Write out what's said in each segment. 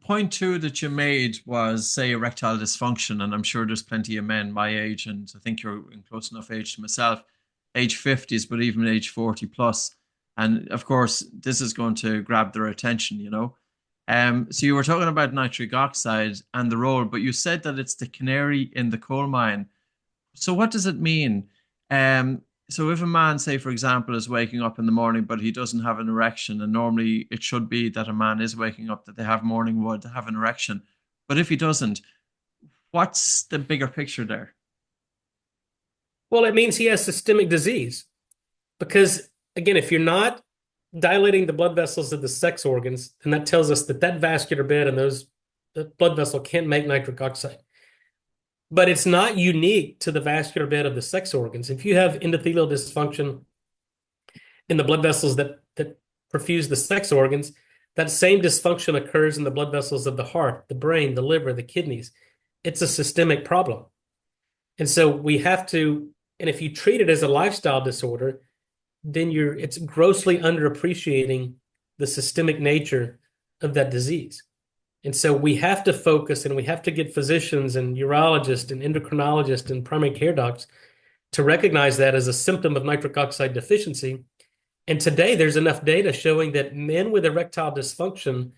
Point two that you made was, say, erectile dysfunction, and I'm sure there's plenty of men my age, and I think you're in close enough age to myself, age 50s, but even age 40 plus. And of course, this is going to grab their attention, you know. So you were talking about nitric oxide and the role, but you said that it's the canary in the coal mine. So what does it mean? So if a man, say for example, is waking up in the morning, but he doesn't have an erection, and normally it should be that a man is waking up that they have morning wood, to have an erection. But if he doesn't, what's the bigger picture there? Well, it means he has systemic disease because, again, if you're not dilating the blood vessels of the sex organs, then that tells us that that vascular bed and the blood vessel can't make nitric oxide. But it's not unique to the vascular bed of the sex organs. If you have endothelial dysfunction in the blood vessels that perfuse the sex organs, that same dysfunction occurs in the blood vessels of the heart, the brain, the liver, the kidneys. It's a systemic problem. And so we have to, and if you treat it as a lifestyle disorder, then it's grossly underappreciating the systemic nature of that disease. And so we have to focus and we have to get physicians and urologists and endocrinologists and primary care docs to recognize that as a symptom of nitric oxide deficiency. And today there's enough data showing that men with erectile dysfunction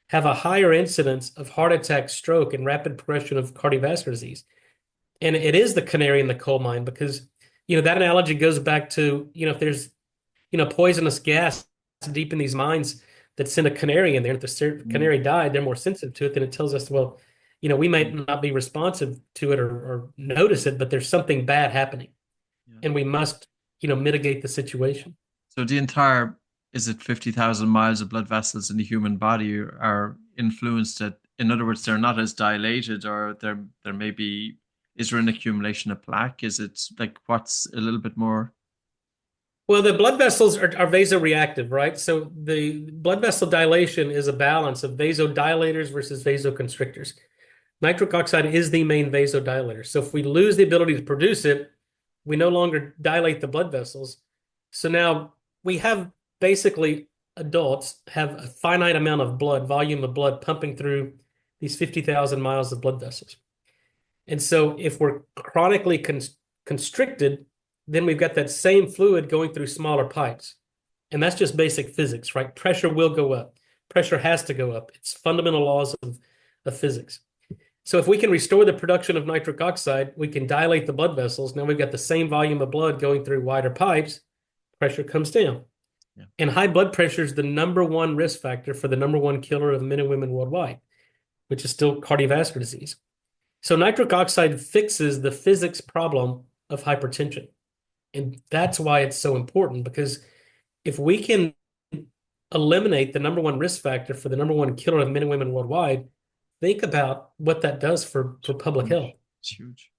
have a higher incidence of heart attack, stroke, and rapid progression of cardiovascular disease. And it is the canary in the coal mine because, that analogy goes back to, if there's, poisonous gas deep in these mines that send a canary in there. If the canary died, they're more sensitive to it. Then it tells us, well, we might not be responsive to it or notice it, but there's something bad happening. Yeah. And we must, mitigate the situation. So the entire, is it 50,000 miles of blood vessels in the human body are influenced that, in other words, they're not as dilated, or there may be, is there an accumulation of plaque? Is it like, what's a little bit more? Well, the blood vessels are vasoreactive, right? So the blood vessel dilation is a balance of vasodilators versus vasoconstrictors. Nitric oxide is the main vasodilator. So if we lose the ability to produce it, we no longer dilate the blood vessels. So now we have basically adults have a finite amount of blood, volume of blood pumping through these 50,000 miles of blood vessels. And so if we're chronically constricted, then we've got that same fluid going through smaller pipes. And that's just basic physics, right? Pressure will go up. Pressure has to go up. It's fundamental laws of physics. So if we can restore the production of nitric oxide, we can dilate the blood vessels. Now we've got the same volume of blood going through wider pipes. Pressure comes down. Yeah. And high blood pressure is the number one risk factor for the number one killer of men and women worldwide, which is still cardiovascular disease. So nitric oxide fixes the physics problem of hypertension. And that's why it's so important, because if we can eliminate the number one risk factor for the number one killer of men and women worldwide, think about what that does for public health. It's huge.